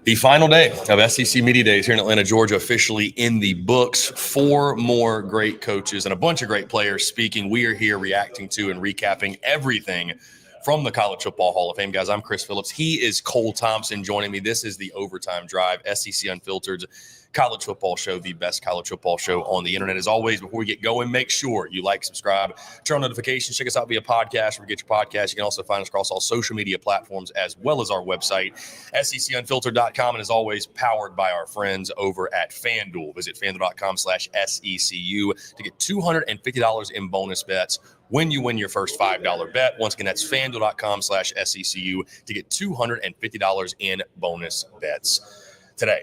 The final day of SEC Media Days here in Atlanta, Georgia, officially in the books. 4 more great coaches and a bunch of great players speaking. We are here reacting to and recapping everything from the College Football Hall of Fame. Guys, I'm Chris Phillips. He is Cole Thompson joining me. This is the Overtime Drive, SEC Unfiltered college football show, the best college football show on the internet. As always, before we get going, make sure you like, subscribe, turn on notifications, check us out via podcast, where you get your podcast. You can also find us across all social media platforms as well as our website, secunfiltered.com, and as always, powered by our friends over at FANDUEL. Visit FANDUEL.com/SECU to get $250 in bonus bets when you win your first $5 bet. Once again, that's FANDUEL.com/SECU to get $250 in bonus bets today.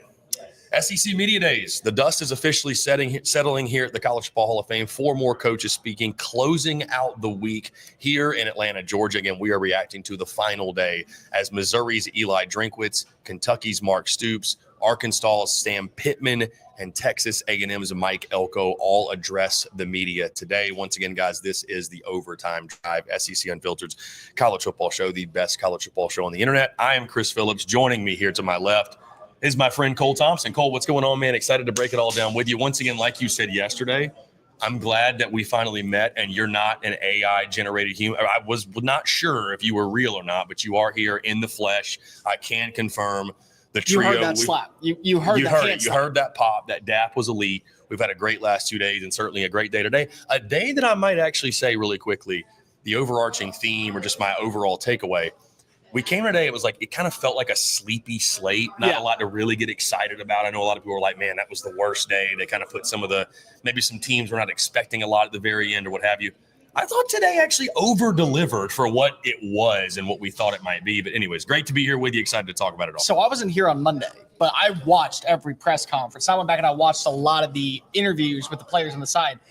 SEC Media Days. The dust is officially settling here at the College Football Hall of Fame. 4 more coaches speaking, closing out the week here in Atlanta, Georgia. Again, we are reacting to the final day as Missouri's Eli Drinkwitz, Kentucky's Mark Stoops, Arkansas's Sam Pittman, and Texas A&M's Mike Elko all address the media today. Once again, guys, this is the Overtime Drive, SEC Unfiltered's college football show, the best college football show on the internet. I am Chris Phillips. Joining me here to my left is my friend Cole Thompson. Cole, what's going on, man? Excited to break it all down with you. Once again, like you said yesterday, I'm glad that we finally met and you're not an AI-generated human. I was not sure if you were real or not, but you are here in the flesh. I can confirm the trio. You heard that slap. You heard that pop. That dap was elite. We've had a great last 2 days and certainly a great day today. A day that I might actually say really quickly, the overarching theme or just my overall takeaway, we came today, it was like, it kind of felt like a sleepy slate, not a lot to really get excited about. I know a lot of people were like, man, that was the worst day. They kind of put maybe some teams were not expecting a lot at the very end or what have you. I thought today actually over-delivered for what it was and what we thought it might be. But anyways, great to be here with you. Excited to talk about it all. So I wasn't here on Monday, but I watched every press conference. I went back and I watched a lot of the interviews with the players on the side.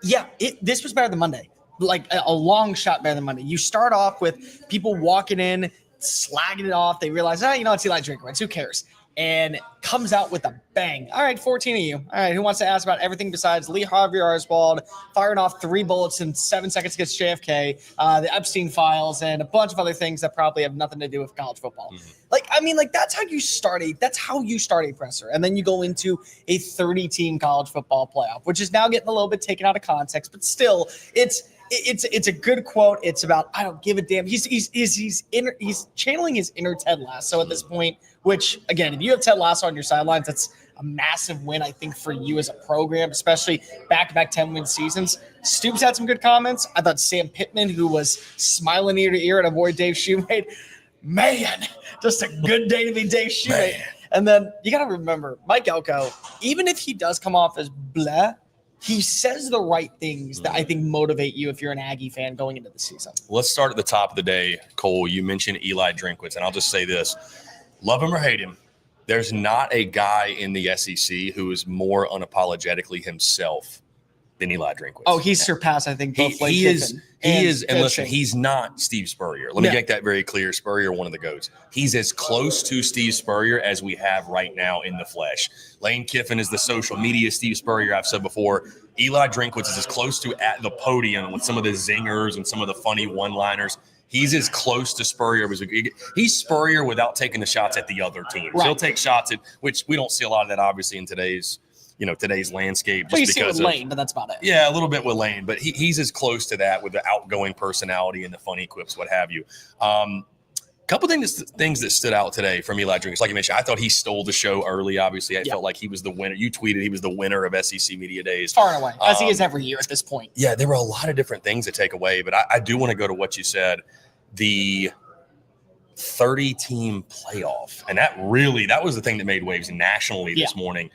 Yeah, this was better than Monday. Like a long shot better than Monday. You start off with people walking in, slagging it off. They realize, it's Eli Drinkwitz. Who cares? And comes out with a bang. All right, 14 of you. All right, who wants to ask about everything besides Lee Harvey Oswald firing off 3 bullets in 7 seconds against JFK, the Epstein files, and a bunch of other things that probably have nothing to do with college football. Mm-hmm. That's how you start a presser. And then you go into a 30-team college football playoff, which is now getting a little bit taken out of context, but still, it's a good quote. It's about, I don't give a damn. He's channeling his inner Ted Lasso at this point, which, again, if you have Ted Lasso on your sidelines, that's a massive win, I think, for you as a program, especially back-to-back 10-win seasons. Stoops had some good comments. I thought Sam Pittman, who was smiling ear to ear at avoid Dave Shoemate, man, just a good day to be Dave Shoemate. And then you got to remember, Mike Elko, even if he does come off as blah, he says the right things that I think motivate you if you're an Aggie fan going into the season. Let's start at the top of the day, Cole. You mentioned Eli Drinkwitz, and I'll just say this. Love him or hate him, there's not a guy in the SEC who is more unapologetically himself than Eli Drinkwitz. Oh, he's surpassed, I think, both Lane Kiffin. He is, and listen, he's not Steve Spurrier. Let me make that very clear. Spurrier, one of the GOATs. He's as close to Steve Spurrier as we have right now in the flesh. Lane Kiffin is the social media Steve Spurrier, I've said before. Eli Drinkwitz is as close to at the podium with some of the zingers and some of the funny one-liners. He's as close to Spurrier as he's Spurrier without taking the shots at the other team. Right. He'll take shots at, which we don't see a lot of that obviously in today's landscape. Just because with Lane, but that's about it. Yeah, a little bit with Lane, but he's as close to that with the outgoing personality and the funny quips, what have you. Couple things that stood out today from Eli Drinkwitz. Like you mentioned, I thought he stole the show early. Obviously, I felt like he was the winner. You tweeted he was the winner of SEC Media Days. Far and away, as he is every year at this point. Yeah, there were a lot of different things to take away, but I do want to go to what you said, the 30-team playoff. And that was the thing that made waves nationally this morning.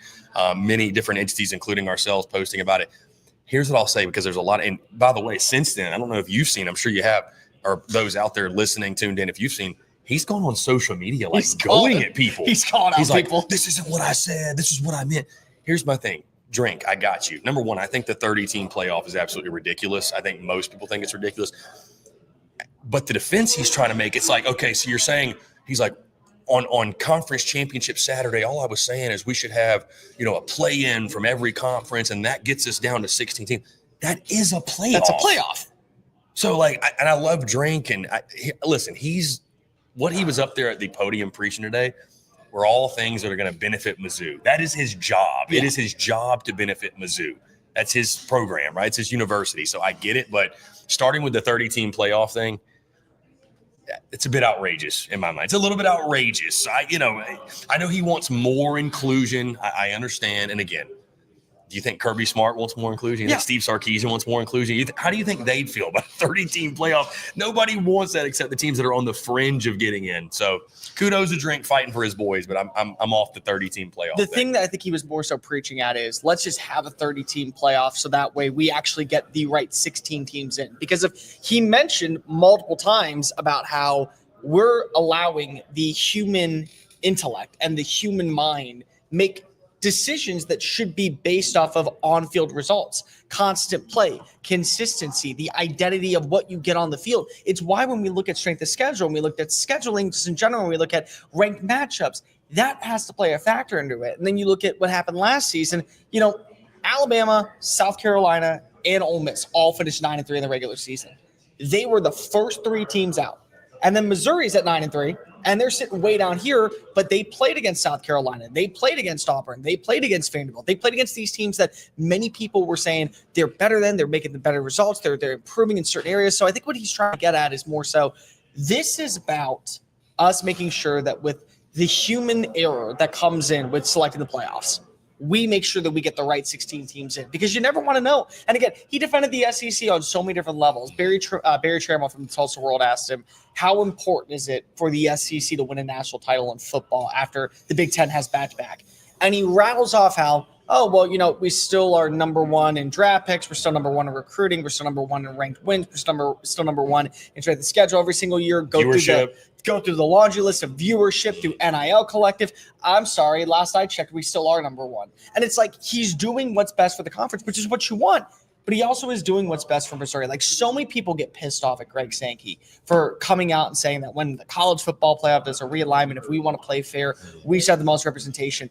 Many different entities, including ourselves, posting about it. Here's what I'll say, because there's a lot. And by the way, since then, I don't know if you've seen, I'm sure you have, or those out there listening, tuned in, if you've seen, he's gone on social media, going at people. He's calling out people. This isn't what I said. This is what I meant. Here's my thing. Drink, I got you. Number one, I think the 30-team playoff is absolutely ridiculous. I think most people think it's ridiculous. But the defense he's trying to make, it's like, okay, so you're saying, he's like, on conference championship Saturday, all I was saying is we should have, a play-in from every conference, and that gets us down to 16 teams. That is a playoff. That's a playoff. So, I love Drink, and listen, what he was up there at the podium preaching today, were all things that are going to benefit Mizzou. That is his job. Yeah. It is his job to benefit Mizzou. That's his program, right? It's his university. So I get it. But starting with the 30-team playoff thing, it's a bit outrageous in my mind. It's a little bit outrageous. I know he wants more inclusion. I understand. And again, do you think Kirby Smart wants more inclusion? You think Steve Sarkisian wants more inclusion? How do you think they'd feel about a 30-team playoff? Nobody wants that except the teams that are on the fringe of getting in. So kudos to Drink fighting for his boys, but I'm off the 30-team playoff. The thing that I think he was more so preaching at is let's just have a 30-team playoff so that way we actually get the right 16 teams in. Because he mentioned multiple times about how we're allowing the human intellect and the human mind make decisions that should be based off of on-field results, constant play, consistency, the identity of what you get on the field. It's why when we look at strength of schedule, when we look at scheduling just in general, when we look at ranked matchups, that has to play a factor into it. And then you look at what happened last season, Alabama, South Carolina, and Ole Miss all finished 9-3 in the regular season. They were the first 3 teams out. And then Missouri's at 9-3. And they're sitting way down here, but they played against South Carolina. They played against Auburn. They played against Vanderbilt. They played against these teams that many people were saying they're better than, they're making the better results. They're improving in certain areas. So I think what he's trying to get at is more so this is about us making sure that with the human error that comes in with selecting the playoffs, we make sure that we get the right 16 teams in because you never want to know. And again, he defended the SEC on so many different levels. Barry Trammell from the Tulsa World asked him, how important is it for the SEC to win a national title in football after the Big Ten has back-to-back? And he rattles off how, we still are number 1 in draft picks. We're still number 1 in recruiting. We're still number 1 in ranked wins. We're still number 1 in strength of schedule every single year. Go through the laundry list of viewership through NIL Collective. I'm sorry, last I checked, we still are number 1. And it's like he's doing what's best for the conference, which is what you want. But he also is doing what's best for Missouri. Like so many people get pissed off at Greg Sankey for coming out and saying that when the college football playoff does a realignment, if we want to play fair, we should have the most representation.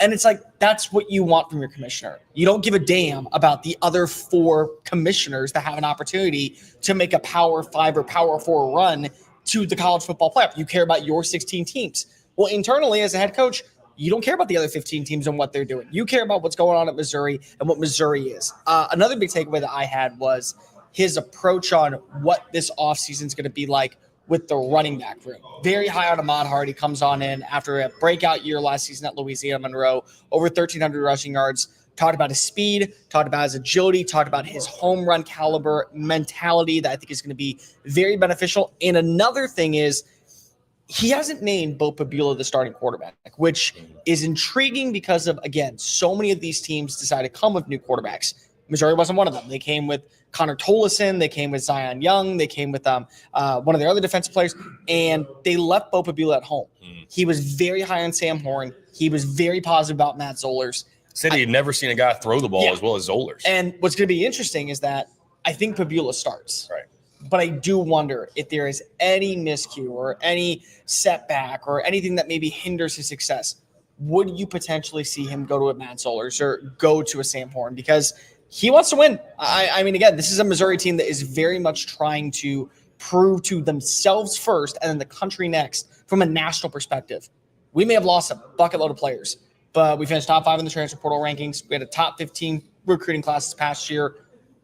And it's like, that's what you want from your commissioner. You don't give a damn about the other 4 commissioners that have an opportunity to make a Power 5 or Power 4 run to the college football playoff. You care about your 16 teams. Well, internally as a head coach, you don't care about the other 15 teams and what they're doing. You care about what's going on at Missouri and what Missouri is. Another big takeaway that I had was his approach on what this offseason is going to be like with the running back room. Very high on Ahmad Hardy, comes on in after a breakout year last season at Louisiana Monroe, over 1,300 rushing yards. Talked about his speed, talked about his agility, talked about his home run caliber mentality that I think is going to be very beneficial. And another thing is he hasn't named Bo Pabula the starting quarterback, which is intriguing because of, again, so many of these teams decided to come with new quarterbacks. Missouri wasn't one of them. They came with Connor Tolleson. They came with Zion Young. They came with one of their other defensive players, and they left Bo Pabula at home. He was very high on Sam Horn. He was very positive about Matt Zollers. Said he had never seen a guy throw the ball as well as Zollers. And what's going to be interesting is that I think Pabula starts. Right. But I do wonder if there is any miscue or any setback or anything that maybe hinders his success. Would you potentially see him go to a Matt Zollers or go to a Sam Horn? Because he wants to win. I mean, again, this is a Missouri team that is very much trying to prove to themselves first and then the country next from a national perspective. We may have lost a bucket load of players, but we finished top 5 in the transfer portal rankings. We had a top 15 recruiting class this past year.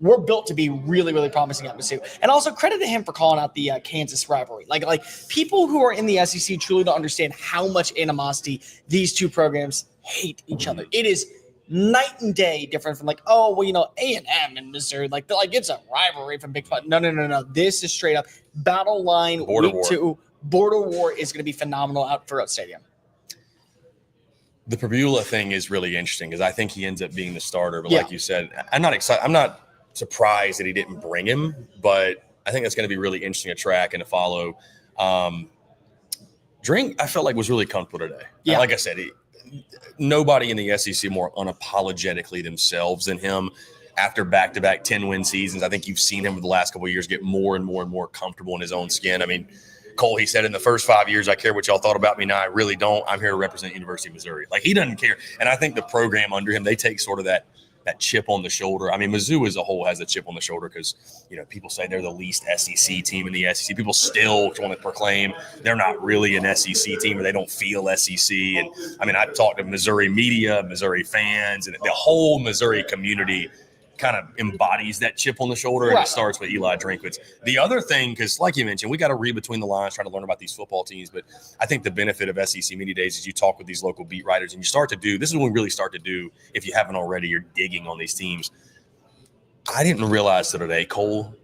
We're built to be really, really promising at Mizzou. And also credit to him for calling out the Kansas rivalry. Like people who are in the SEC truly don't understand how much animosity these two programs hate each other. It is night and day different from A&M and Missouri. Like it's a rivalry from Big 5. No. This is straight up battle line. Border week war. 2. Border war is going to be phenomenal out for Oat Stadium. The Pabula thing is really interesting because I think he ends up being the starter. But Yeah. like you said, I'm not excited. I'm not surprised that he didn't bring him, but I think that's going to be really interesting to track and to follow. Drink, I felt like was really comfortable today. Yeah. Like I said, nobody in the SEC more unapologetically themselves than him. After back-to-back 10-win seasons, I think you've seen him over the last couple of years get more and more and more comfortable in his own skin. I mean, Cole, he said in the first 5 years, I care what y'all thought about me. Now I really don't. I'm here to represent University of Missouri. Like he doesn't care. And I think the program under him, they take sort of that that chip on the shoulder. I mean, Mizzou as a whole has a chip on the shoulder because, people say they're the least SEC team in the SEC. People still want to proclaim they're not really an SEC team or they don't feel SEC. And I mean, I've talked to Missouri media, Missouri fans, and the whole Missouri community kind of embodies that chip on the shoulder, and it starts with Eli Drinkwitz. The other thing, because like you mentioned, we got to read between the lines, try to learn about these football teams, but I think the benefit of SEC Media Days is you talk with these local beat writers, and you start to do, this is when we really start to do, if you haven't already, you're digging on these teams. I didn't realize till today, Cole,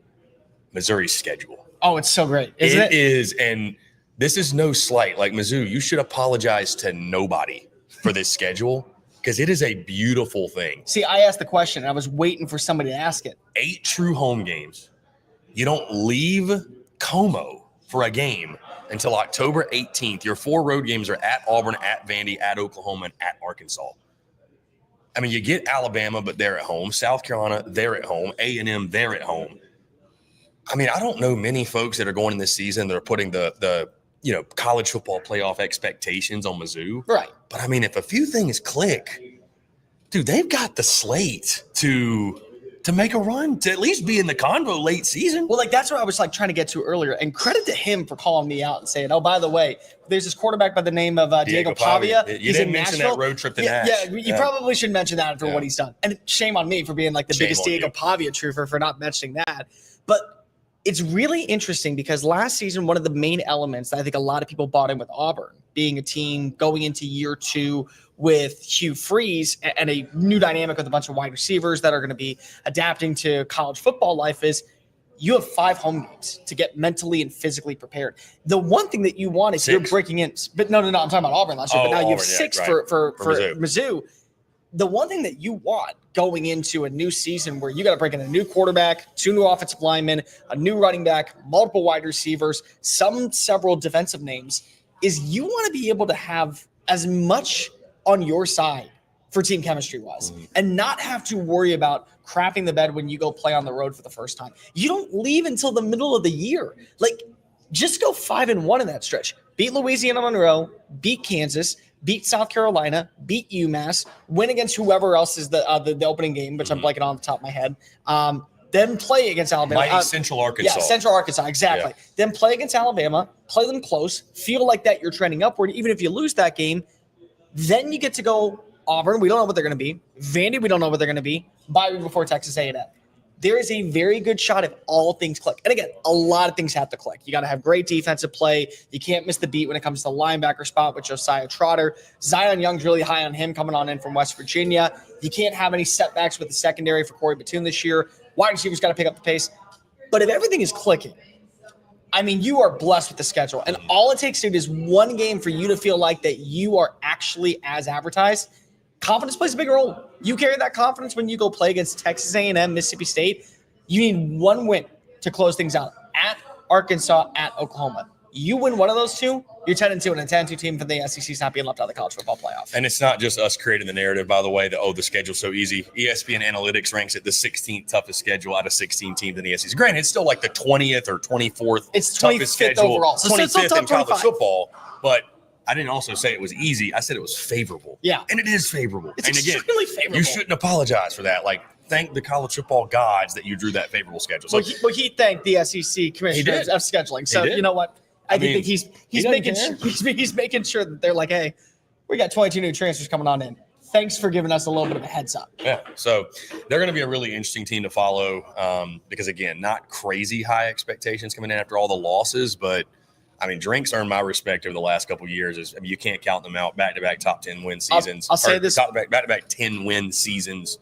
Missouri's schedule. Oh, it's so great, isn't it? It is, and this is no slight. Like, Mizzou, you should apologize to nobody for this schedule, because it is a beautiful thing. See, I asked the question, and I was waiting for somebody to ask it. 8 true home games. You don't leave Como for a game until October 18th. Your 4 road games are at Auburn, at Vandy, at Oklahoma, and at Arkansas. I mean, you get Alabama, but they're at home. South Carolina, they're at home. A&M, they're at home. I mean, I don't know many folks that are going in this season that are putting the college football playoff expectations on Mizzou. Right. But I mean, if a few things click, dude, they've got the slate to make a run, to at least be in the convo late season. Well, like, that's what I was like trying to get to earlier. And credit to him for calling me out and saying, oh, by the way, there's this quarterback by the name of Diego Pavia. You didn't mention that road trip to Nash. Yeah, you probably should mention that after what he's done. And shame on me for being like the biggest Diego Pavia truther for not mentioning that. But it's really interesting because last season, one of the main elements that I think a lot of people bought in with Auburn, being a team going into year 2 with Hugh Freeze and a new dynamic with a bunch of wide receivers that are going to be adapting to college football life, is you have 5 home games to get mentally and physically prepared. The one thing that you want is 6. You're breaking in. But no, I'm talking about Auburn last year. But now you have 6 for Mizzou. The one thing that you want going into a new season where you got to break in a new quarterback, 2 new offensive linemen, a new running back, multiple wide receivers, several defensive names, is you want to be able to have as much on your side for team chemistry wise and not have to worry about crapping the bed when you go play on the road for the first time. You don't leave until the middle of the year. Like, just go 5-1 in that stretch. Beat Louisiana Monroe, beat Kansas, beat South Carolina, beat UMass, win against whoever else is the opening game, which I'm blanking on the top of my head. Then play against Alabama. Central Arkansas. Yeah, Central Arkansas, exactly. Yeah. Then play against Alabama, play them close, feel like that you're trending upward. Even if you lose that game, then you get to go Auburn. We don't know what they're going to be. Vandy, we don't know what they're going to be. Bye week before Texas A&M. There is a very good shot if all things click. And again, a lot of things have to click. You got to have great defensive play. You can't miss the beat when it comes to the linebacker spot with Josiah Trotter. Zion Young's really high on him coming on in from West Virginia. You can't have any setbacks with the secondary for Corey Batoon this year. Wide receivers got to pick up the pace. But if everything is clicking, I mean, you are blessed with the schedule. And all it takes, dude, is one game for you to feel like that you are actually as advertised. Confidence plays a big role. You carry that confidence when you go play against Texas A&M, Mississippi State. You need one win to close things out at Arkansas, at Oklahoma. You win one of those 2, you're 10-2, and a 10-2 team for the SEC is not being left out of the college football playoff. And it's not just us creating the narrative, by the way, that, the schedule's so easy. ESPN Analytics ranks it the 16th toughest schedule out of 16 teams in the SEC. Granted, it's still like the 20th or 24th it's toughest schedule. Overall. So 25th in college football. But I didn't also say it was easy. I said it was favorable. Yeah. And it is favorable. It's extremely favorable. You shouldn't apologize for that. Like, thank the college football gods that you drew that favorable schedule. So, he thanked the SEC commissioners of scheduling. So, you know what? I think he's making sure that they're like, hey, we got 22 new transfers coming on in. Thanks for giving us a little bit of a heads up. Yeah, so they're going to be a really interesting team to follow because, again, not crazy high expectations coming in after all the losses, but, I mean, Drink's earned my respect over the last couple of years. You can't count them out. Back-to-back top 10 win seasons. I'll say this. Back-to-back 10 win seasons.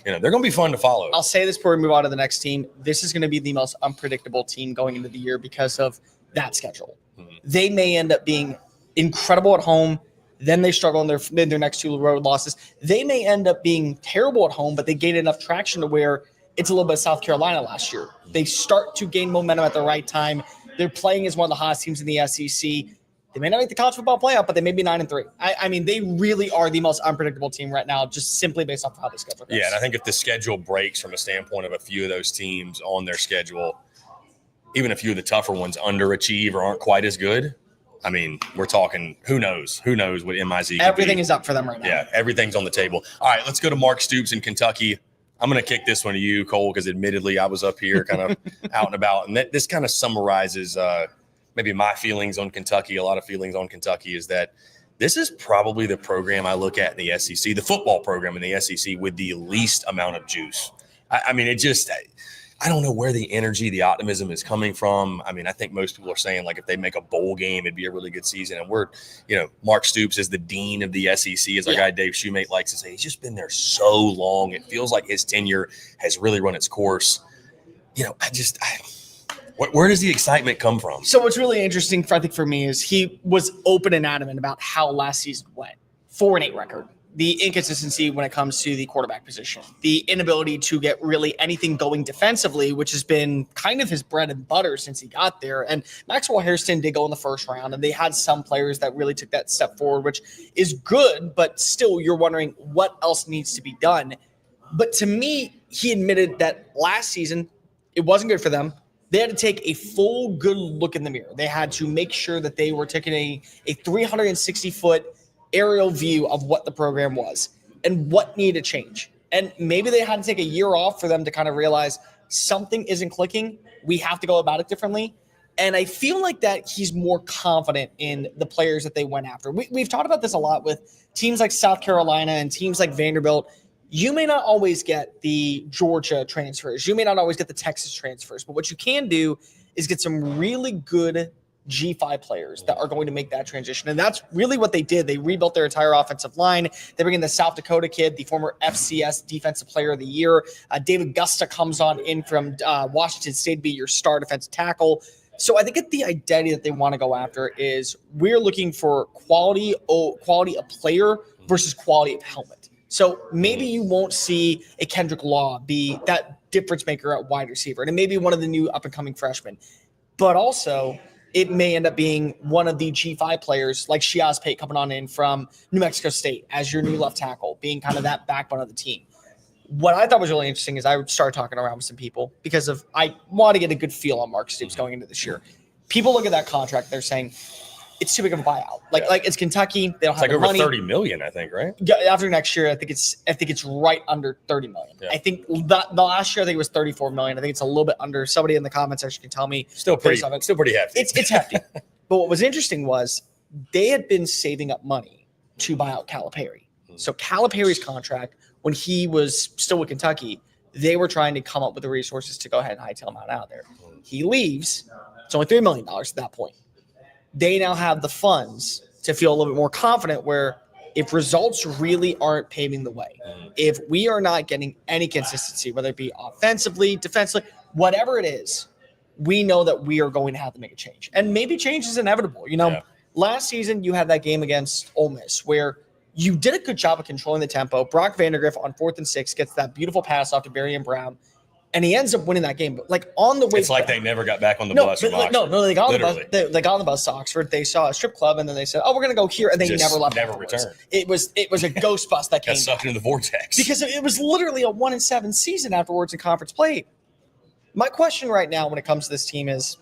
They're going to be fun to follow. I'll say this before we move on to the next team. This is going to be the most unpredictable team going into the year because of that schedule. They may end up being incredible at home. Then they struggle in their next 2 road losses. They may end up being terrible at home, but they gain enough traction to where it's a little bit of South Carolina last year. They start to gain momentum at the right time. They're playing as one of the hottest teams in the SEC. They may not make the college football playoff, but they may be 9-3. I mean, they really are the most unpredictable team right now, just simply based off of how the schedule goes. Yeah, and I think if the schedule breaks from a standpoint of a few of those teams on their schedule, even a few of the tougher ones underachieve or aren't quite as good, I mean, we're talking, who knows what MIZ could Everything be. is up for them right now. Yeah, everything's on the table. All right, let's go to Mark Stoops in Kentucky. I'm going to kick this one to you, Cole, because admittedly I was up here kind of out and about. And this kind of summarizes maybe my feelings on Kentucky. A lot of feelings on Kentucky is that this is probably the program I look at in the SEC, the football program in the SEC with the least amount of juice. I mean, it just – I don't know where the energy, the optimism is coming from. I mean, I think most people are saying, like, if they make a bowl game, it'd be a really good season. And Mark Stoops is the dean of the SEC, as our guy Dave Shoemate likes to say. He's just been there so long. It feels like his tenure has really run its course. Where does the excitement come from? So what's really interesting, I think, for me is he was open and adamant about how last season went. 4-8 record. The inconsistency when it comes to the quarterback position, the inability to get really anything going defensively, which has been kind of his bread and butter since he got there. And Maxwell Hairston did go in the first round, and they had some players that really took that step forward, which is good, but still you're wondering what else needs to be done. But to me, he admitted that last season, it wasn't good for them. They had to take a full good look in the mirror. They had to make sure that they were taking a 360-foot aerial view of what the program was and what needed to change. And maybe they had to take a year off for them to kind of realize something isn't clicking. We have to go about it differently. And I feel like that he's more confident in the players that they went after. We've talked about this a lot with teams like South Carolina and teams like Vanderbilt. You may not always get the Georgia transfers. You may not always get the Texas transfers. But what you can do is get some really good G5 players that are going to make that transition. And that's really what they did. They rebuilt their entire offensive line. They bring in the South Dakota kid, the former FCS Defensive Player of the Year. David Gusta comes on in from Washington State to be your star defensive tackle. So I think the identity that they want to go after is we're looking for quality of player versus quality of helmet. So maybe you won't see a Kendrick Law be that difference maker at wide receiver, and it may be one of the new up-and-coming freshmen. But also, it may end up being one of the G5 players like Shiaz Pate coming on in from New Mexico State as your new left tackle, being kind of that backbone of the team. What I thought was really interesting is I would start talking around with some people because I want to get a good feel on Mark Stoops going into this year. People look at that contract, they're saying it's too big of a buyout. Like it's Kentucky, they don't have the money. It's like over $30 million, I think, right? Yeah, after next year, I think it's right under $30 million. Yeah. I think the last year I think it was $34 million. I think it's a little bit under. Somebody in the comment section can tell me. Still pretty hefty. It's hefty. But what was interesting was they had been saving up money to buy out Calipari. So Calipari's contract, when he was still with Kentucky, they were trying to come up with the resources to go ahead and hightail him out there. He leaves. It's only $3 million at that point. They now have the funds to feel a little bit more confident where if results really aren't paving the way, if we are not getting any consistency, whether it be offensively, defensively, whatever it is, we know that we are going to have to make a change. And maybe change is inevitable. Last season you had that game against Ole Miss where you did a good job of controlling the tempo. Brock Vandagriff on 4th and 6 gets that beautiful pass off to Barian Brown. And he ends up winning that game. But on the way, it's like they never got back on the bus. They got on the bus. They got on the bus to Oxford. They saw a strip club, and then they said, "Oh, we're going to go here," and they never left. Never returned. It was a ghost bus that came. Got sucked into the vortex because it was literally a 1-7 season afterwards in conference play. My question right now, when it comes to this team, is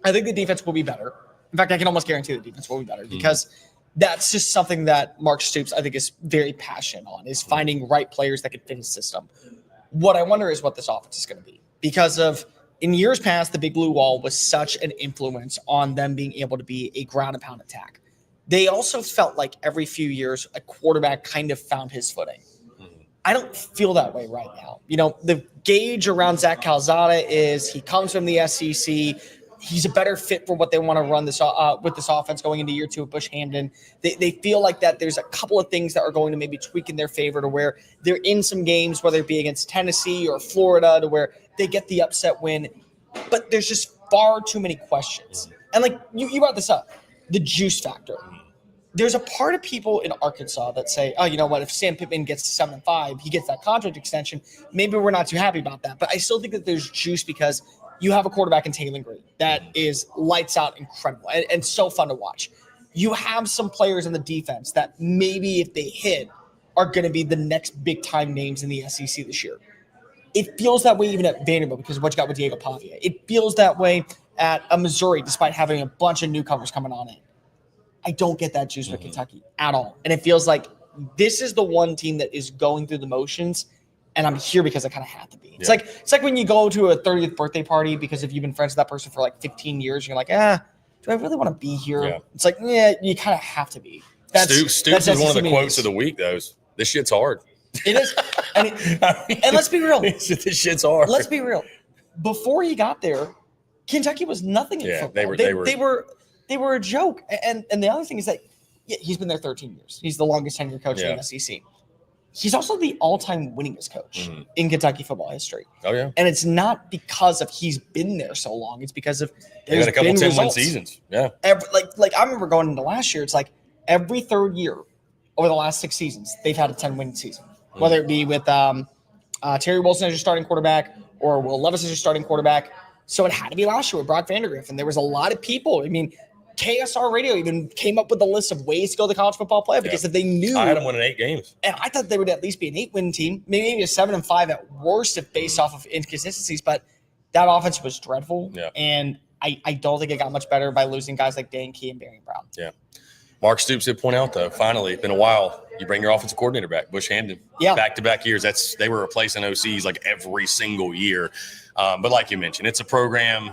I think the defense will be better. In fact, I can almost guarantee the defense will be better because that's just something that Mark Stoops, I think, is very passionate on, is finding right players that can fit his system. What I wonder is what this offense is going to be because of in years past, the Big Blue Wall was such an influence on them being able to be a ground and pound attack. They also felt like every few years, a quarterback kind of found his footing. I don't feel that way right now. The gauge around Zach Calzada is he comes from the SEC. He's a better fit for what they want to run this with this offense going into year 2 of Bush Hamden. They feel like that there's a couple of things that are going to maybe tweak in their favor to where they're in some games, whether it be against Tennessee or Florida, to where they get the upset win. But there's just far too many questions. And like you brought this up, the juice factor. There's a part of people in Arkansas that say, oh, you know what, if Sam Pittman gets to 7-5, he gets that contract extension. Maybe we're not too happy about that. But I still think that there's juice because you have a quarterback in Taylor Green that is lights out incredible and so fun to watch. You have some players in the defense that maybe if they hit are going to be the next big time names in the SEC this year. It feels that way even at Vanderbilt because of what you got with Diego Pavia. It feels that way at Missouri despite having a bunch of newcomers coming on in. I don't get that juice with Kentucky at all. And it feels like this is the one team that is going through the motions, and I'm here because I kind of have to be. It's like when you go to a 30th birthday party because if you've been friends with that person for like 15 years, you're like, do I really want to be here? Yeah. It's like, yeah, you kind of have to be. Stoops is one of the quotes of the week, though. This shit's hard. It is. And let's be real. This shit's hard. Let's be real. Before he got there, Kentucky was nothing in football. They were a joke. And the other thing is that he's been there 13 years. He's the longest tenured coach in the SEC. He's also the all-time winningest coach in Kentucky football history. Oh, yeah. And it's not because of he's been there so long. It's because of there's been a couple 10-win seasons. Yeah. Like I remember going into last year, it's like every third year over the last 6 seasons, they've had a 10-win season. Whether it be with Terry Wilson as your starting quarterback or Will Levis as your starting quarterback. So it had to be last year with Brock Vandagriff. And there was a lot of people. I mean, KSR Radio even came up with a list of ways to go to the college football playoff because if they knew. I had them winning 8 games. And I thought they would at least be an 8-win team, maybe a 7-5 at worst if based off of inconsistencies. But that offense was dreadful. Yeah. And I don't think it got much better by losing guys like Dan Key and Barry Brown. Yeah. Mark Stoops did point out, though, finally, it's been a while. You bring your offensive coordinator back, Bush Hamdan. Yeah. Back-to-back years. They were replacing OCs like every single year. But like you mentioned, it's a program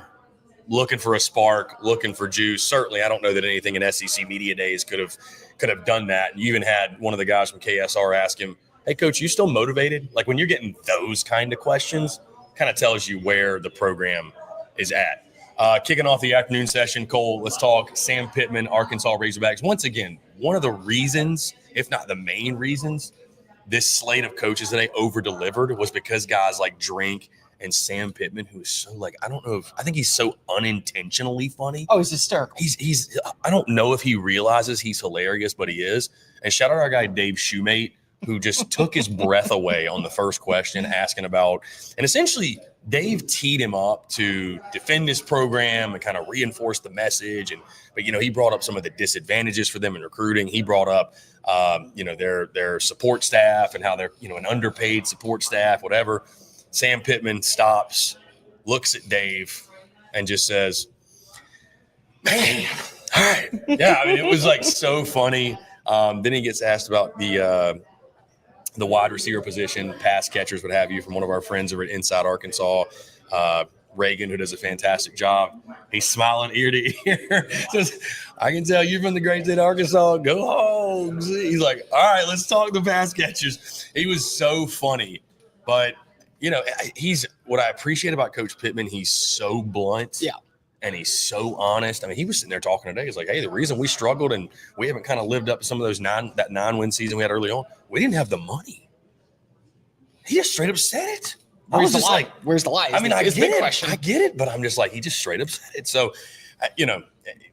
looking for a spark, looking for juice. Certainly, I don't know that anything in SEC Media Days could have done that. You even had one of the guys from KSR ask him, hey, Coach, you still motivated? Like when you're getting those kind of questions, kind of tells you where the program is at. Kicking off the afternoon session, Cole, let's talk Sam Pittman, Arkansas Razorbacks. Once again, one of the reasons, if not the main reasons, this slate of coaches today over-delivered was because guys like Drink and Sam Pittman, who is so I think he's so unintentionally funny. Oh, he's hysterical. He's I don't know if he realizes he's hilarious, but he is. And shout out to our guy Dave Shoemate, who just took his breath away on the first question, asking about, and essentially Dave teed him up to defend his program and kind of reinforce the message. But he brought up some of the disadvantages for them in recruiting. He brought up, their support staff and how they're, an underpaid support staff, whatever. Sam Pittman stops, looks at Dave, and just says, man, all right. Yeah, it was like so funny. Then he gets asked about the wide receiver position, pass catchers, what have you, from one of our friends over at Inside Arkansas, Reagan, who does a fantastic job. He's smiling ear to ear. Says, I can tell you're from the great state of Arkansas. Go Hogs. He's like, all right, let's talk the pass catchers. He was so funny. But, he's what I appreciate about Coach Pittman, he's so blunt. Yeah. And he's so honest. I mean, he was sitting there talking today. He's like, hey, the reason we struggled and we haven't kind of lived up to some of those 9-win season we had early on, we didn't have the money. He just straight up said it. Where's the lie? Where's the lie? I get it, but I'm just like, he just straight up said it. So,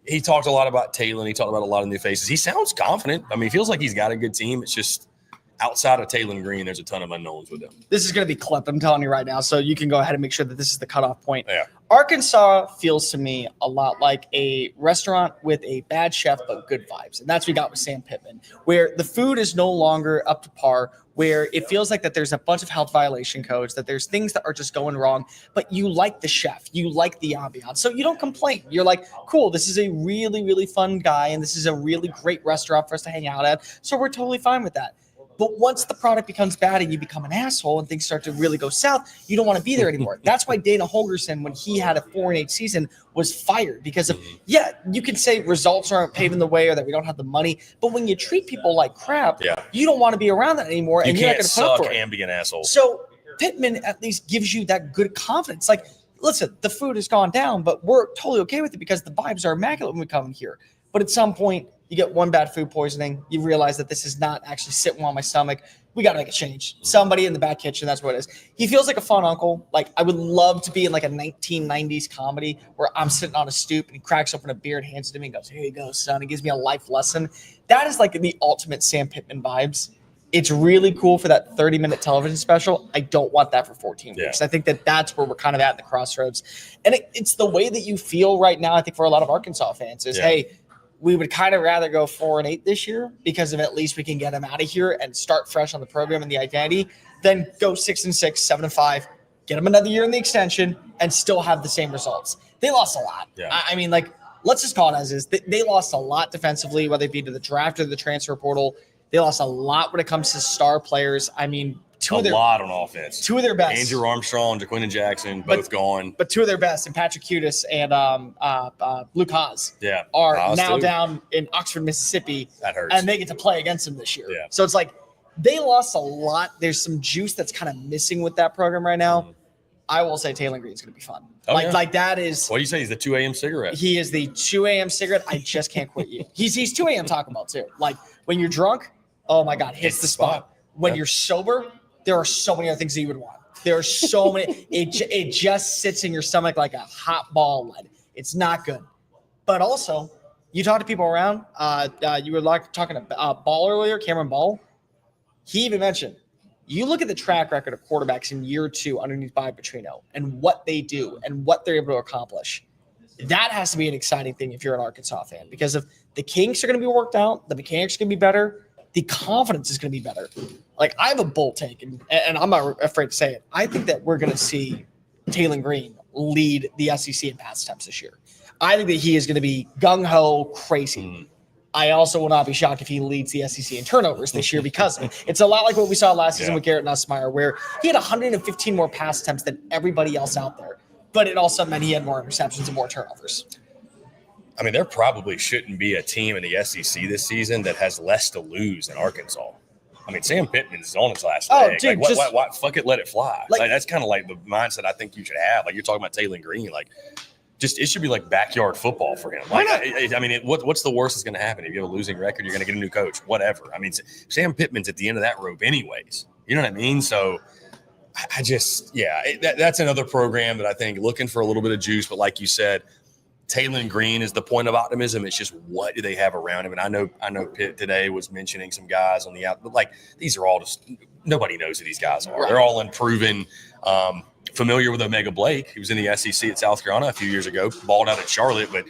he talked a lot about Taylor. He talked about a lot of new faces. He sounds confident. I mean, he feels like he's got a good team. It's just outside of Taylor Green, there's a ton of unknowns with him. This is going to be clipped, I'm telling you right now, so you can go ahead and make sure that this is the cutoff point. Yeah. Arkansas feels to me a lot like a restaurant with a bad chef but good vibes, and that's what we got with Sam Pittman, where the food is no longer up to par, where it feels like that there's a bunch of health violation codes, that there's things that are just going wrong, but you like the chef, you like the ambiance, so you don't complain. You're like, cool, this is a really, really fun guy, and this is a really great restaurant for us to hang out at, so we're totally fine with that. But once the product becomes bad and you become an asshole and things start to really go south, you don't want to be there anymore. That's why Dana Holgorsen, when he had a 4-8 season, was fired because of, you can say results aren't paving the way or that we don't have the money. But when you treat people like crap, you don't want to be around that anymore. And you're not going to put up for it. And be an asshole. So Pittman at least gives you that good confidence. Like, listen, the food has gone down, but we're totally okay with it because the vibes are immaculate when we come in here. But at some point, you get one bad food poisoning. You realize that this is not actually sitting well on my stomach. We got to make a change. Somebody in the back kitchen, that's what it is. He feels like a fun uncle. Like, I would love to be in like a 1990s comedy where I'm sitting on a stoop and he cracks open a beer and hands it to me and goes, here you go, son. He gives me a life lesson. That is like the ultimate Sam Pittman vibes. It's really cool for that 30-minute television special. I don't want that for 14 weeks. I think that that's where we're kind of at in the crossroads. And it's the way that you feel right now, I think, for a lot of Arkansas fans is, hey, we would kind of rather go 4-8 this year because of at least we can get them out of here and start fresh on the program and the identity, than go 6-6, 7-5, get them another year in the extension and still have the same results. They lost a lot. I mean, like, let's just call it as is. They lost a lot defensively, whether it be to the draft or the transfer portal. They lost a lot when it comes to star players. I mean, a lot on offense. Two of their best. Andrew Armstrong, Jaquindon Jackson, both gone. But two of their best, and Patrick Cudis and Luke Haas, are Haas now too. down in Oxford, Mississippi. That hurts. And they get to play against them this year. Yeah. So it's like they lost a lot. There's some juice that's kind of missing with that program right now. I will say Taylor Green's going to be fun. Like that is. What do you say? He's the 2 a.m. cigarette. He is the 2 a.m. cigarette. I just can't quit you. He's 2 a.m. Taco Bell too. Like when you're drunk, oh my God, hits the spot. When you're sober, there are so many other things that you would want. There are so many. It just sits in your stomach like a hot ball lead. It's not good. But also, you talk to people around. You were talking to Ball earlier, Cameron Ball. He even mentioned, you look at the track record of quarterbacks in year 2 underneath Bobby Petrino and what they do and what they're able to accomplish. That has to be an exciting thing if you're an Arkansas fan, because if the kinks are going to be worked out, the mechanics are going to be better, the confidence is going to be better. Like, I have a bold take, and I'm not afraid to say it. I think that we're going to see Taylor Green lead the SEC in pass attempts this year. I think that he is going to be gung-ho crazy. I also will not be shocked if he leads the SEC in turnovers this year, because it's a lot like what we saw last season with Garrett Nussmeier, where he had 115 more pass attempts than everybody else out there. But it also meant he had more interceptions and more turnovers. I mean, there probably shouldn't be a team in the SEC this season that has less to lose than Arkansas. I mean, Sam Pittman is on his last leg. Dude, like, what, fuck it, let it fly. Like that's kind of like the mindset I think you should have. Like, you're talking about Taylor Green. Like, just it should be like backyard football for him. Like, I mean, what's the worst that's going to happen? If you have a losing record, you're going to get a new coach, whatever. I mean, Sam Pittman's at the end of that rope anyways. You know what I mean? So I just, that's another program that I think looking for a little bit of juice. But like you said, Taylor Green is the point of optimism. It's just, what do they have around him? And I know Pitt today was mentioning some guys on the out, but like, these are all just, nobody knows who these guys are. They're all unproven. Familiar with Omega Blake. He was in the SEC at South Carolina a few years ago, balled out at Charlotte. But,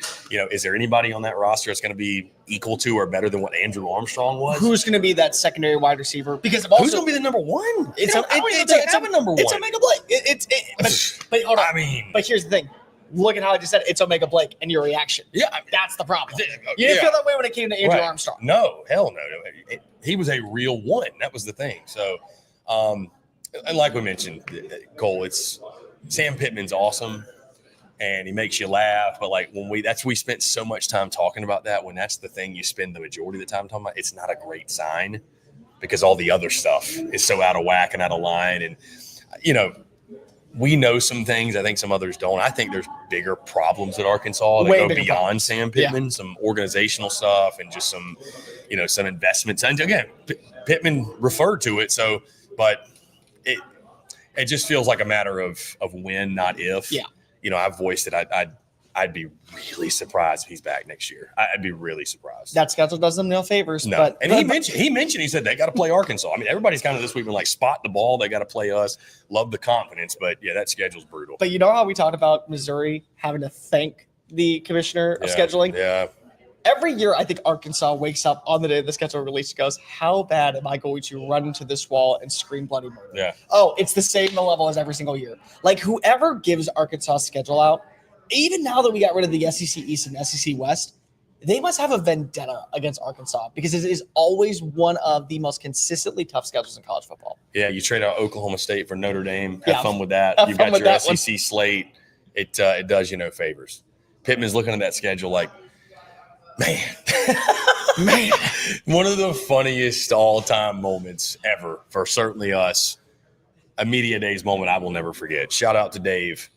is there anybody on that roster that's going to be equal to or better than what Andrew Armstrong was? Who's going to be that secondary wide receiver? Because who's going to be the number one? It's a number one. It's Omega Blake. But hold on. I mean, but here's the thing. Look at how I just said it's Omega Blake and your reaction. Yeah. That's the problem. You didn't feel that way when it came to Andrew Armstrong. No, hell no. He was a real one. That was the thing. So, and like we mentioned, Cole, it's Sam Pittman's awesome and he makes you laugh. But like we spent so much time talking about that, when that's the thing you spend the majority of the time talking about, it's not a great sign because all the other stuff is so out of whack and out of line. And, we know some things. I think some others don't. I think there's bigger problems at Arkansas that go beyond Sam Pittman, some organizational stuff and just some, some investments. And again, Pittman referred to it. So, but it just feels like a matter of when, not if. Yeah. I've voiced it. I'd be really surprised if he's back next year. I'd be really surprised. That schedule does them no favors. No. But he mentioned, he said they got to play Arkansas. I mean, everybody's kind of this week been like, spot the ball. They got to play us. Love the confidence. But yeah, that schedule's brutal. But you know how we talked about Missouri having to thank the commissioner of scheduling? Yeah. Every year, I think Arkansas wakes up on the day of the schedule release and goes, how bad am I going to run into this wall and scream bloody murder? Yeah. Oh, it's the same level as every single year. Like, whoever gives Arkansas schedule out, even now that we got rid of the SEC East and SEC West, they must have a vendetta against Arkansas because it is always one of the most consistently tough schedules in college football. Yeah, you trade out Oklahoma State for Notre Dame. Have fun with that. You've got your SEC slate. It does you no favors. Pittman's looking at that schedule like, man, one of the funniest all-time moments ever for certainly us. A media days moment I will never forget. Shout out to Dave.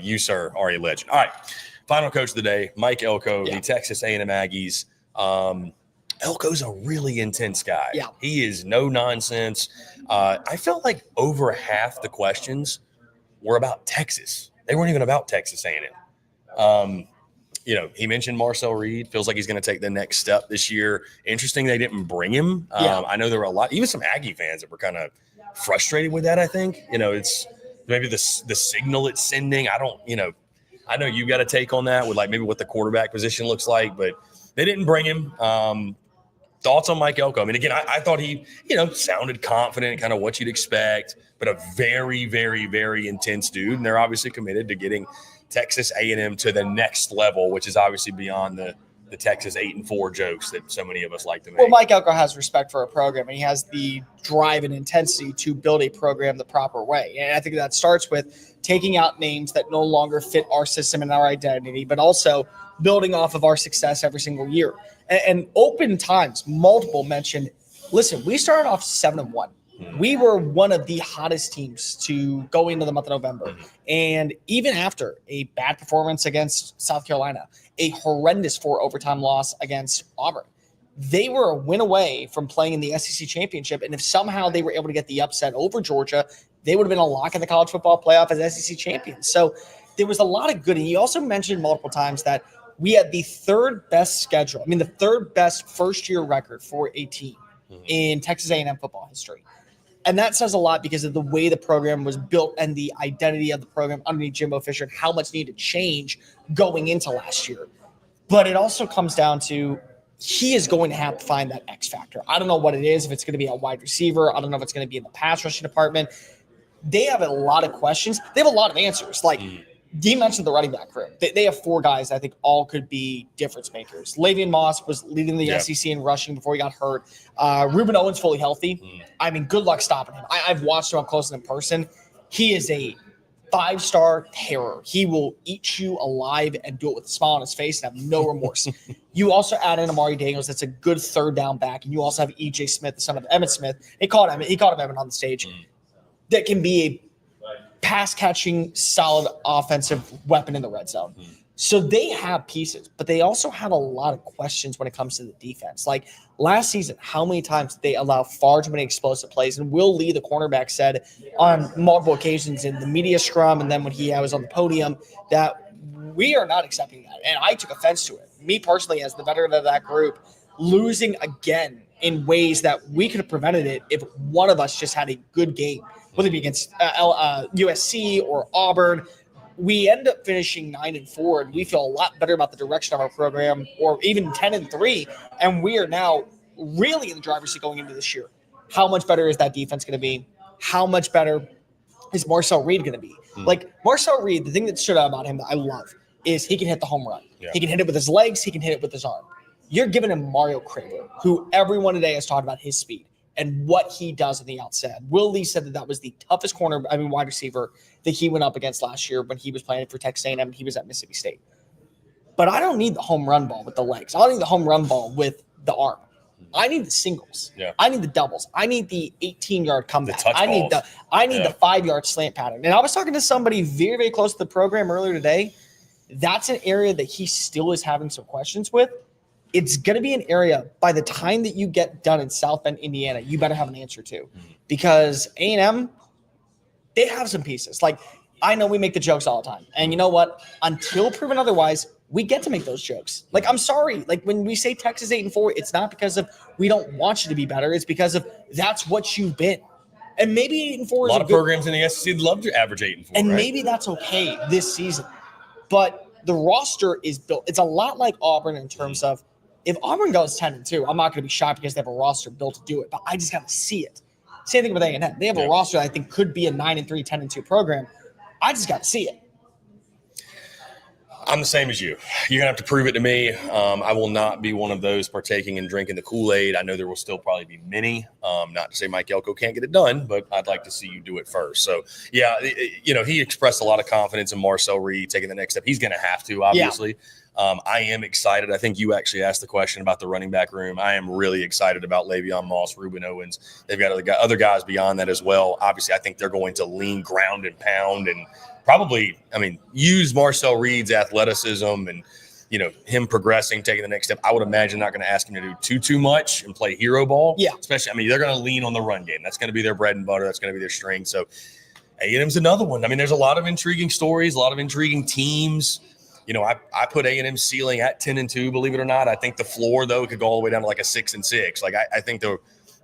You, sir, are a legend. All right, final coach of the day, Mike Elko, the Texas A&M Aggies. Elko's a really intense guy. Yeah. He is no nonsense. I felt like over half the questions were about Texas. They weren't even about Texas A&M. He mentioned Marcel Reed. Feels like he's going to take the next step this year. Interesting they didn't bring him. I know there were a lot, even some Aggie fans that were kind of frustrated with that, I think. It's maybe the signal it's sending. I know you got a take on that with like maybe what the quarterback position looks like, but they didn't bring him. Thoughts on Mike Elko? I mean, again, I thought he, sounded confident, kind of what you'd expect. but a very, very, very intense dude. And they're obviously committed to getting Texas A&M to the next level, which is obviously beyond the Texas 8-4 jokes that so many of us like to make. Well, Mike Elko has respect for a program, and he has the drive and intensity to build a program the proper way. And I think that starts with taking out names that no longer fit our system and our identity, but also building off of our success every single year. And open times, multiple mentioned, listen, we started off 7-1. We were one of the hottest teams to go into the month of November. And even after a bad performance against South Carolina, a horrendous 4 overtime loss against Auburn, they were a win away from playing in the SEC championship. And if somehow they were able to get the upset over Georgia, they would have been a lock in the college football playoff as SEC champions. So there was a lot of good. And you also mentioned multiple times that we had the third best schedule. I mean, the third best first-year record for a team in Texas A&M football history. And that says a lot because of the way the program was built and the identity of the program underneath Jimbo Fisher and how much needed to change going into last year. But it also comes down to he is going to have to find that X factor. I don't know what it is, if it's going to be a wide receiver. I don't know if it's going to be in the pass rushing department. They have a lot of questions. They have a lot of answers. Like, Dean mentioned the running back room. They have 4 guys that I think all could be difference makers. Le'Veon Moss was leading the SEC in rushing before he got hurt. Ruben Owens fully healthy. I mean, good luck stopping him. I've watched him up close and in person. He is a 5-star terror. He will eat you alive and do it with a smile on his face and have no remorse. You also add in Amari Daniels. That's a good third down back. And you also have E.J. Smith, the son of Emmitt Smith. He called him Emmitt on the stage. That can be a pass-catching, solid offensive weapon in the red zone. So they have pieces, but they also have a lot of questions when it comes to the defense. Like last season, how many times did they allow far too many explosive plays? And Will Lee, the cornerback, said on multiple occasions in the media scrum and then when he was on the podium that we are not accepting that. And I took offense to it. Me personally, as the veteran of that group, losing again in ways that we could have prevented it if one of us just had a good game, whether it be against USC or Auburn. We end up finishing 9-4, and we feel a lot better about the direction of our program, or even 10-3, and we are now really in the driver's seat going into this year. How much better is that defense going to be? How much better is Marcel Reed going to be? Like Marcel Reed, the thing that stood out about him that I love is he can hit the home run. Yeah. He can hit it with his legs. He can hit it with his arm. You're giving him Mario Craver, who everyone today has talked about his speed and what he does on the outside. Will Lee said that was the toughest wide receiver that he went up against last year when he was playing for Texas A&M and he was at Mississippi State. But I don't need the home run ball with the legs. I don't need the home run ball with the arm. I need the singles. Yeah. I need the doubles. I need the 18-yard comeback. I need the 5-yard slant pattern. And I was talking to somebody very, very close to the program earlier today. That's an area that he still is having some questions with. It's going to be an area by the time that you get done in South Bend, Indiana, you better have an answer to, because A&M, they have some pieces. Like, I know we make the jokes all the time. And you know what? Until proven otherwise, we get to make those jokes. Like, I'm sorry. Like, when we say Texas 8-4, it's not because of we don't want you to be better. It's because of that's what you've been. And maybe 8-4 is a lot of programs in the SEC love to average 8-4. And maybe that's okay this season. But the roster is built. It's a lot like Auburn in terms of, if Auburn goes 10-2, I'm not going to be shocked because they have a roster built to do it. But I just got to see it. Same thing with A&M. They have a roster that I think could be a 9-3, 10-2 program. I just got to see it. I'm the same as you. You're going to have to prove it to me. I will not be one of those partaking and drinking the Kool-Aid. I know there will still probably be many. Not to say Mike Elko can't get it done, but I'd like to see you do it first. So, yeah, he expressed a lot of confidence in Marcel Reed taking the next step. He's going to have to, obviously. Yeah. I am excited. I think you actually asked the question about the running back room. I am really excited about Le'Veon Moss, Ruben Owens. They've got other guys beyond that as well. Obviously, I think they're going to lean ground and pound and probably, use Marcel Reed's athleticism and, him progressing, taking the next step. I would imagine not going to ask him to do too much and play hero ball. Yeah. Especially, they're going to lean on the run game. That's going to be their bread and butter. That's going to be their strength. So A&M's another one. There's a lot of intriguing stories, a lot of intriguing teams. I put A&M's ceiling at 10-2, believe it or not. I think the floor, though, could go all the way down to like a 6-6. Like, I think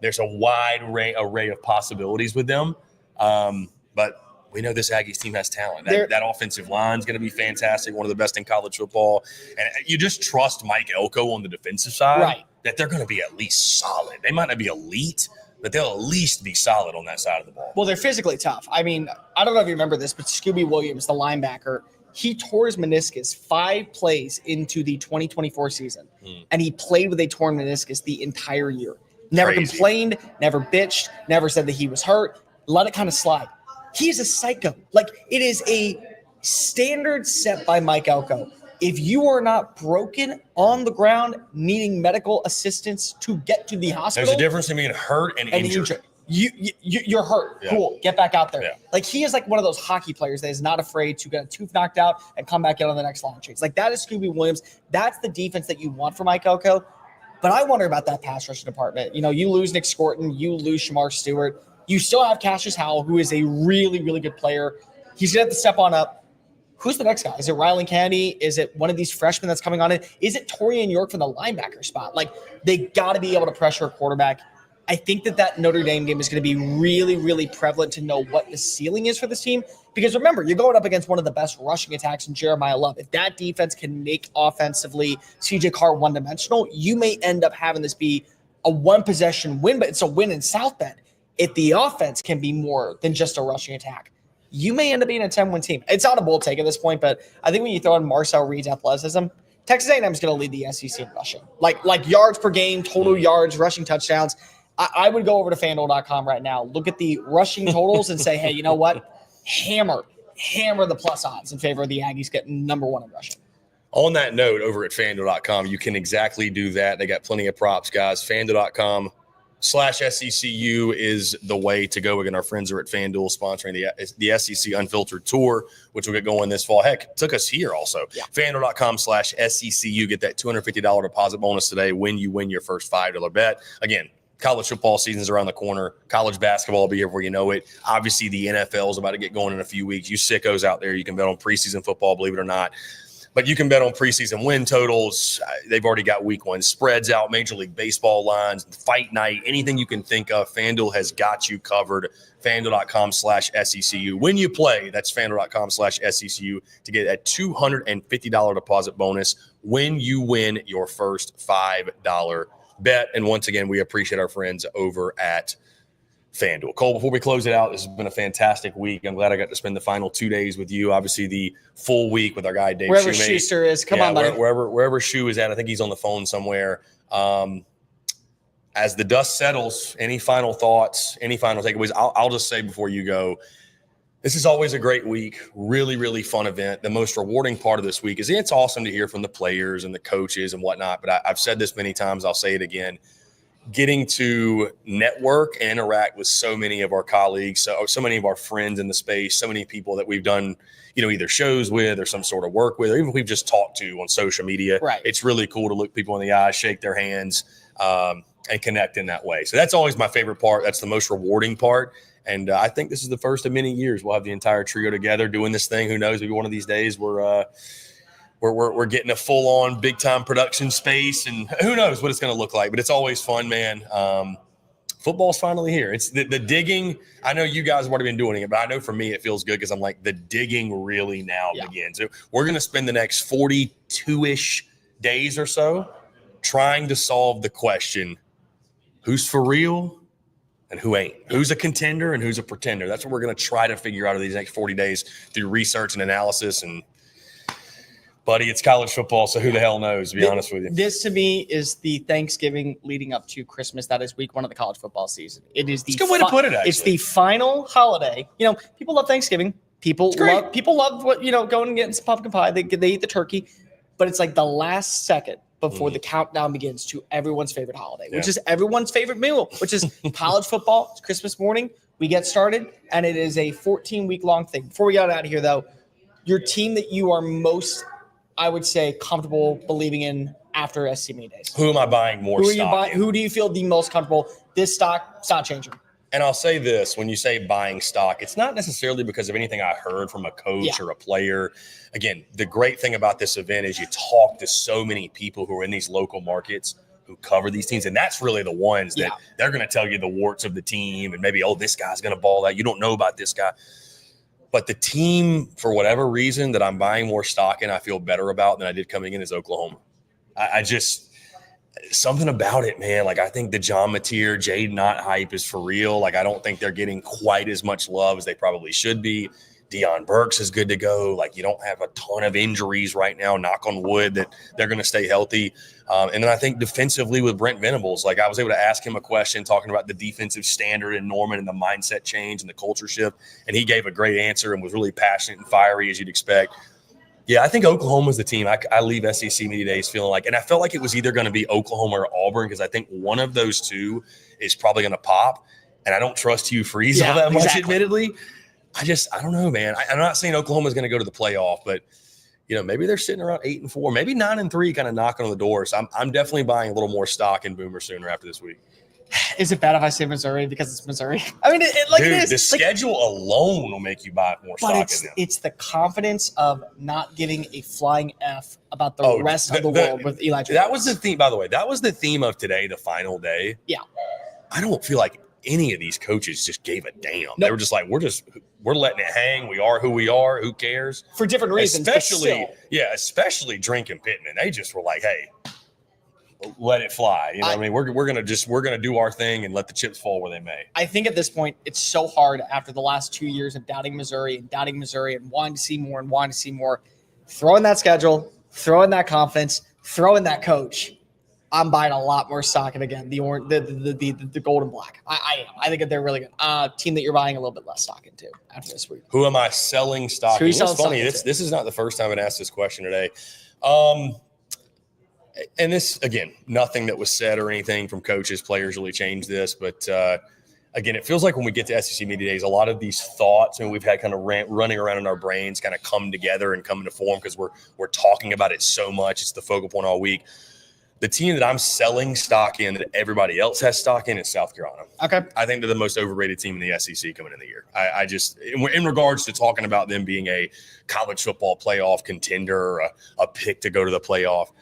there's a wide array of possibilities with them. But we know this Aggies team has talent. That offensive line is going to be fantastic, one of the best in college football. And you just trust Mike Elko on the defensive side, right, that they're going to be at least solid. They might not be elite, that they'll at least be solid on that side of the ball. Well, they're physically tough. I mean, I don't know if you remember this, but Scooby Williams, the linebacker, he tore his meniscus 5 plays into the 2024 season, and he played with a torn meniscus the entire year. Never complained, never bitched, never said that he was hurt. Let it kind of slide. He's a psycho. Like, it is a standard set by Mike Elko. If you are not broken on the ground, needing medical assistance to get to the hospital, there's a difference in being hurt and injured. You're hurt. Yeah. Cool. Get back out there. Yeah. Like, he is like one of those hockey players that is not afraid to get a tooth knocked out and come back in on the next line chase. Like, that is Scooby Williams. That's the defense that you want from Mike Elko. But I wonder about that pass rushing department. You know, you lose Nick Scorton, you lose Shamar Stewart. You still have Cassius Howell, who is a really, really good player. He's going to have to step on up. Who's the next guy? Is it Rylan Kennedy? Is it one of these freshmen that's coming on in? Is it Torian York from the linebacker spot? Like, they got to be able to pressure a quarterback. I think that Notre Dame game is going to be really, really prevalent to know what the ceiling is for this team. Because remember, you're going up against one of the best rushing attacks in Jeremiah Love. If that defense can make offensively CJ Carr one-dimensional, you may end up having this be a one-possession win, but it's a win in South Bend. If the offense can be more than just a rushing attack, you may end up being a 10-win team. It's not a bold take at this point, but I think when you throw in Marcel Reed's athleticism, Texas A&M is going to lead the SEC in rushing. Like yards per game, total yards, rushing touchdowns. I would go over to FanDuel.com right now, look at the rushing totals and say, hey, you know what? Hammer the plus odds in favor of the Aggies getting number 1 in rushing. On that note, over at FanDuel.com, you can exactly do that. They got plenty of props, guys. FanDuel.com/SECU is the way to go. Again, our friends are at FanDuel sponsoring the SEC Unfiltered Tour, which will get going this fall. Heck, it took us here also. Yeah. FanDuel.com/SECU. Get that $250 deposit bonus today when you win your first $5 bet. Again, college football season's around the corner. College basketball will be here before you know it. Obviously, the NFL is about to get going in a few weeks. You sickos out there, you can bet on preseason football, believe it or not. But you can bet on preseason win totals. They've already got week 1 spreads out, Major League Baseball lines, fight night, anything you can think of. FanDuel has got you covered. FanDuel.com/SECU. When you play, that's FanDuel.com/SECU to get a $250 deposit bonus when you win your first $5 bet. And once again, we appreciate our friends over at FanDuel. Cole, before we close it out, this has been a fantastic week. I'm glad I got to spend the final 2 days with you. Obviously, the full week with our guy Dave wherever Shoemate. Schuster is, come on, buddy. Wherever Shoe is at, I think he's on the phone somewhere. As the dust settles, any final thoughts? Any final takeaways? I'll just say before you go, this is always a great week. Really, really fun event. The most rewarding part of this week is it's awesome to hear from the players and the coaches and whatnot. But I've said this many times. I'll say it again. Getting to network and interact with so many of our colleagues, so many of our friends in the space, so many people that we've done, either shows with or some sort of work with, or even we've just talked to on social media. Right. It's really cool to look people in the eyes, shake their hands, and connect in that way. So that's always my favorite part. That's the most rewarding part. And I think this is the first of many years we'll have the entire trio together doing this thing. Who knows? Maybe one of these days we're getting a full-on big-time production space, and who knows what it's going to look like. But it's always fun, man. Football's finally here. It's the digging. I know you guys have already been doing it, but I know for me it feels good because I'm like, the digging really now begins. So we're going to spend the next 42-ish days or so trying to solve the question, who's for real and who ain't? Who's a contender and who's a pretender? That's what we're going to try to figure out over these next 40 days through research and analysis. And buddy, it's college football, so who the hell knows, to be honest with you. This, to me, is the Thanksgiving leading up to Christmas. That is week 1 of the college football season. It is a good way to put it, actually. It's the final holiday. People love Thanksgiving. People love what, going and getting some pumpkin pie. They eat the turkey. But it's like the last second before the countdown begins to everyone's favorite holiday, which is everyone's favorite meal, which is college football. It's Christmas morning. We get started, and it is a 14-week-long thing. Before we get out of here, though, your team that you are most, I would say, comfortable believing in after SC Media Days. Who am I buying more Who are stock you buying? Who do you feel the most comfortable? This stock, it's not changing. And I'll say this, when you say buying stock, it's not necessarily because of anything I heard from a coach or a player. Again, the great thing about this event is you talk to so many people who are in these local markets who cover these teams. And that's really the ones that they're going to tell you the warts of the team and maybe, this guy's going to ball out. You don't know about this guy. But the team, for whatever reason, that I'm buying more stock in, I feel better about than I did coming in is Oklahoma. something about it, man. Like, I think the John Mateer, Jade Knott hype is for real. Like, I don't think they're getting quite as much love as they probably should be. Deion Burks is good to go. Like, you don't have a ton of injuries right now, knock on wood, that they're going to stay healthy. And then I think defensively with Brent Venables, like, I was able to ask him a question talking about the defensive standard in Norman and the mindset change and the culture shift. And he gave a great answer and was really passionate and fiery, as you'd expect. Yeah, I think Oklahoma's the team. I leave SEC Media Days feeling like, and I felt like it was either going to be Oklahoma or Auburn, because I think one of those two is probably going to pop. And I don't trust Hugh Freeze all that much, admittedly. I don't know, man. I'm not saying Oklahoma's going to go to the playoff, but maybe they're sitting around 8-4, maybe 9-3, kind of knocking on the door. So I'm definitely buying a little more stock in Boomer Sooner after this week. Is it bad if I say Missouri because it's Missouri? I mean, it is. The schedule alone will make you buy more stock in them. It's the confidence of not giving a flying F about the rest of the world with Eli Drinkwitz. That was the theme, by the way. That was the theme of today, the final day. Yeah. I don't feel like any of these coaches just gave a damn. Nope. They were just like, we're letting it hang. We are who we are. Who cares? For different reasons. Especially Drink and Pittman. They just were like, hey, let it fly. We're gonna do our thing and let the chips fall where they may. I think at this point it's so hard after the last 2 years of doubting Missouri and wanting to see more. Throw in that schedule, throw in that confidence, throw in that coach. I'm buying a lot more stock in again the gold and black. I am. I think that they're really good. Team that you're buying a little bit less stock into after this week. Who am I selling stock? It's funny. This is not the first time I've asked this question today. And this, again, nothing that was said or anything from coaches, players really changed this. But, again, it feels like when we get to SEC Media Days, a lot of these thoughts, and we've had kind of running around in our brains kind of come together and come into form because we're talking about it so much. It's the focal point all week. The team that I'm selling stock in that everybody else has stock in is South Carolina. Okay. I think they're the most overrated team in the SEC coming in the year. I just, in regards to talking about them being a college football playoff contender or a pick to go to the playoff,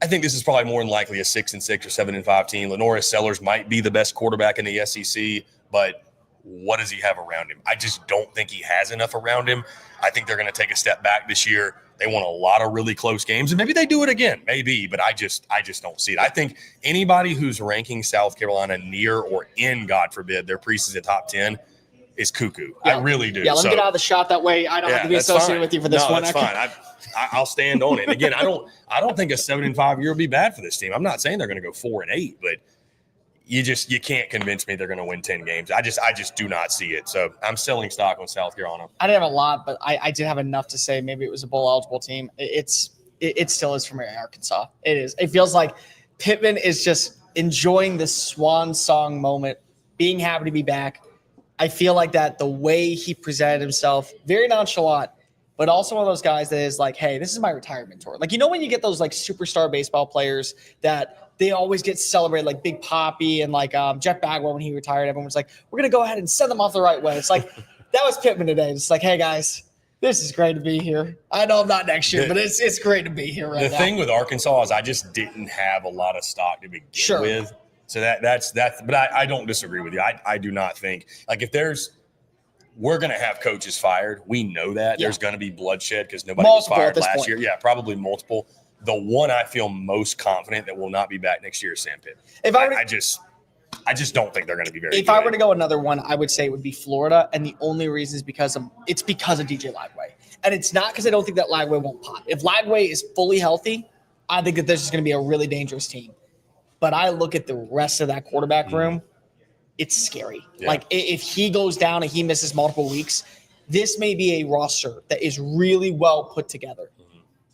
I think this is probably more than likely a 6-6 or 7-5 team. Lenora Sellers might be the best quarterback in the SEC, but what does he have around him? I just don't think he has enough around him. I think they're going to take a step back this year. They won a lot of really close games, and maybe they do it again, maybe, but I just don't see it. I think anybody who's ranking South Carolina near or in, God forbid, their preseason top 10 is cuckoo. Yeah. I really do. Yeah, let me get out of the shot that way. I don't have to be associated with you for this one. That's fine. I'll stand on it. Again, I don't think a 7-5 year would be bad for this team. I'm not saying they're going to go 4-8, but you can't convince me they're going to win 10 games. I just do not see it. So I'm selling stock on South Carolina. I didn't have a lot, but I did have enough to say maybe it was a bowl eligible team. It still is for me, Arkansas. It is. It feels like Pittman is just enjoying this swan song moment, being happy to be back. I feel like that the way he presented himself, very nonchalant, but also one of those guys that is like, hey, this is my retirement tour. Like, when you get those like superstar baseball players that they always get celebrated, like Big Papi and like Jeff Bagwell when he retired, everyone was like, we're going to go ahead and send them off the right way. It's like, that was Pittman today. It's like, hey guys, this is great to be here. I know I'm not next year, but it's great to be here right now. The thing with Arkansas is I just didn't have a lot of stock to begin with. So that's but I don't disagree with you. I do not think, like, we're going to have coaches fired. We know that. There's going to be bloodshed because nobody was fired last year. Yeah, probably multiple. The one I feel most confident that will not be back next year is Sam Pittman. I just don't think they're going to be very good. If I were to go another one, I would say it would be Florida. And the only reason is because of DJ Lagway. And it's not because I don't think that Lagway won't pop. If Lagway is fully healthy, I think that this is going to be a really dangerous team. But I look at the rest of that quarterback room, it's scary. Yeah. Like, if he goes down and he misses multiple weeks, this may be a roster that is really well put together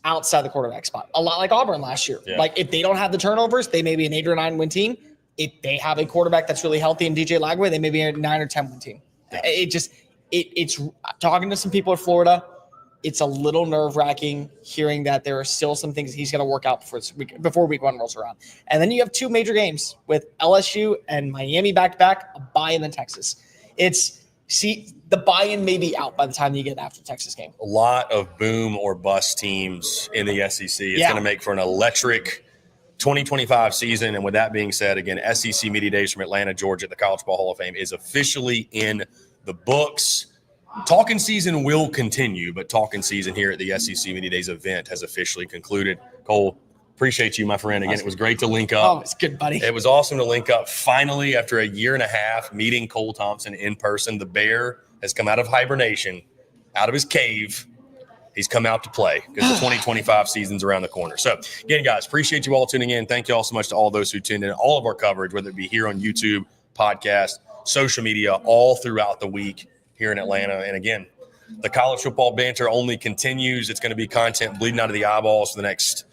outside the quarterback spot. A lot like Auburn last year. Yeah. Like, if they don't have the turnovers, they may be an 8 or 9 win team. If they have a quarterback that's really healthy in DJ Lagway, they may be a 9 or 10 win team. Yeah. It's talking to some people at Florida. It's a little nerve-wracking hearing that there are still some things he's going to work out before week 1 rolls around. And then you have 2 major games with LSU and Miami back-to-back, a bye in Texas. The buy-in may be out by the time you get after the Texas game. A lot of boom or bust teams in the SEC. It's going to make for an electric 2025 season. And with that being said, again, SEC Media Days from Atlanta, Georgia, the College Ball Hall of Fame is officially in the books. Talking season will continue, but talking season here at the SEC Media Days event has officially concluded. Cole, Appreciate you, my friend. Again, it was great to link Oh, up. it's good, buddy. It was awesome to link up finally after a year and a half meeting Cole Thompson in person. The Bear has come out of hibernation, out of his cave. He's come out to play because the 2025 season's around the corner. So, again, guys, appreciate you all tuning in. Thank you all so much to all those who tuned in. All of our coverage, whether it be here on YouTube, podcast, social media, all throughout the week here in Atlanta. And, again, the college football banter only continues. It's going to be content bleeding out of the eyeballs for the next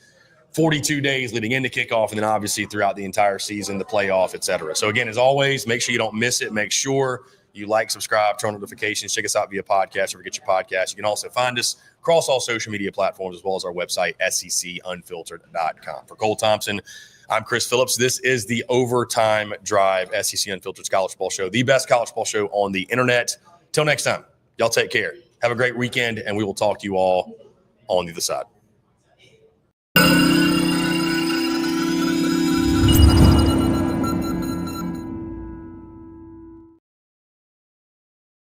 42 days leading into kickoff, and then obviously throughout the entire season, the playoff, et cetera. So, again, as always, make sure you don't miss it. Make sure you like, subscribe, turn on notifications. Check us out via podcast or get your podcast. You can also find us across all social media platforms as well as our website, secunfiltered.com. For Cole Thompson, I'm Chris Phillips. This is the Overtime Drive SEC Unfiltered College Football Show, the best college football show on the internet. Till next time, y'all take care. Have a great weekend, and we will talk to you all on the other side.